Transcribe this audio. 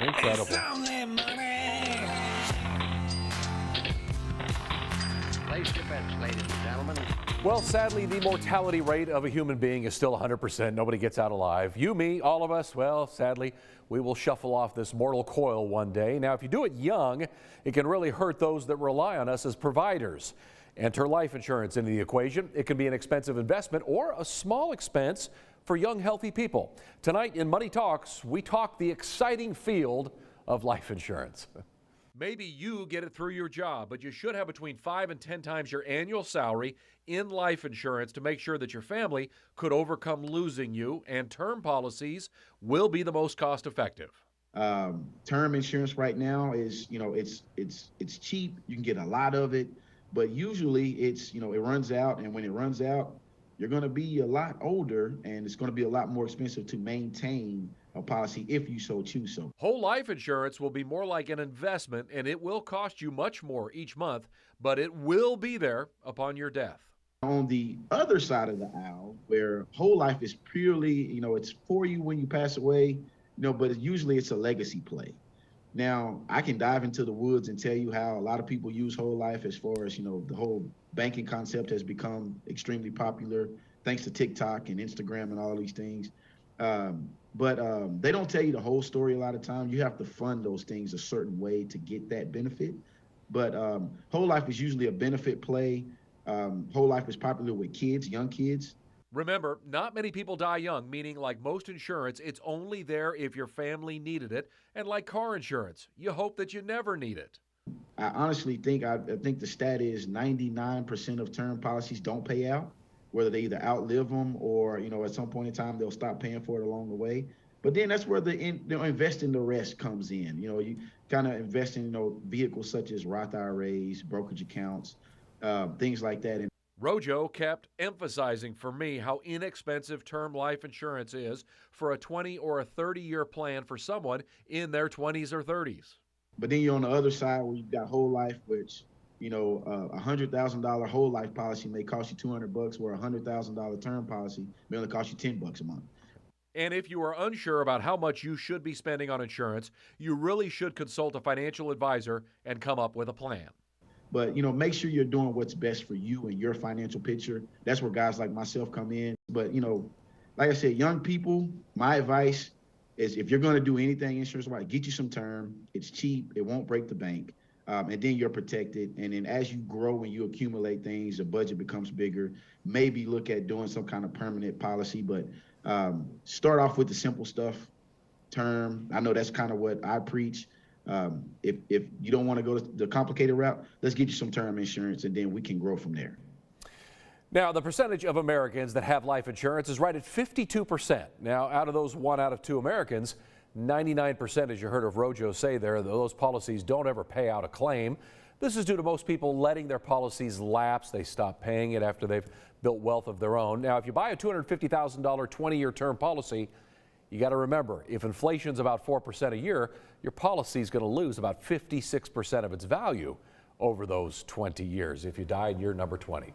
Incredible. Place your bets, ladies and gentlemen. Well, sadly, the mortality rate of a human being is still 100%. Nobody gets out alive. You, me, all of us, well, sadly, we will shuffle off this mortal coil one day. Now, if you do it young, it can really hurt those that rely on us as providers. Enter life insurance into the equation. It can be an expensive investment or a small expense for young, healthy people. Tonight in Money Talks, we talk the exciting field of life insurance. Maybe you get it through your job, but you should have between 5 and 10 times your annual salary in life insurance to make sure that your family could overcome losing you, and term policies will be the most cost effective. Term insurance right now is, it's cheap. You can get a lot of it, but usually it runs out, and when it runs out, you're going to be a lot older, and it's going to be a lot more expensive to maintain a policy if you so choose so. Whole life insurance will be more like an investment, and it will cost you much more each month, but it will be there upon your death. On the other side of the aisle, where whole life is purely, it's for you when you pass away, but usually it's a legacy play. Now, I can dive into the woods and tell you how a lot of people use whole life as far as, the whole banking concept has become extremely popular thanks to TikTok and Instagram and all these things. But they don't tell you the whole story a lot of times. You have to fund those things a certain way to get that benefit. But whole life is usually a benefit play. Whole life is popular with kids, young kids. Remember, not many people die young, meaning like most insurance, it's only there if your family needed it. And like car insurance, you hope that you never need it. I honestly think, I think the stat is 99% of term policies don't pay out, whether they either outlive them or, at some point in time, they'll stop paying for it along the way. But then that's where the investing the rest comes in. You kind of invest in, vehicles such as Roth IRAs, brokerage accounts, things like that. And Rojo kept emphasizing for me how inexpensive term life insurance is for a 20 or a 30-year plan for someone in their 20s or 30s. But then you're on the other side where you've got whole life, which, a $100,000 whole life policy may cost you $200, where a $100,000 term policy may only cost you $10 a month. And if you are unsure about how much you should be spending on insurance, you really should consult a financial advisor and come up with a plan. But, make sure you're doing what's best for you and your financial picture. That's where guys like myself come in. But, like I said, young people, my advice is if you're going to do anything insurance-wise, get you some term. It's cheap. It won't break the bank. And then you're protected. And then as you grow and you accumulate things, the budget becomes bigger. Maybe look at doing some kind of permanent policy. But start off with the simple stuff, term. I know that's kind of what I preach. If you don't want to go the complicated route, let's get you some term insurance, and then we can grow from there. Now, the percentage of Americans that have life insurance is right at 52%. Now, out of those 1 out of 2 Americans, 99%, as you heard of Rojo say there, those policies don't ever pay out a claim. This is due to most people letting their policies lapse. They stop paying it after they've built wealth of their own. Now, if you buy a $250,000 20-year term policy, you got to remember, if inflation's about 4% a year, your policy is going to lose about 56% of its value over those 20 years if you die in year number 20.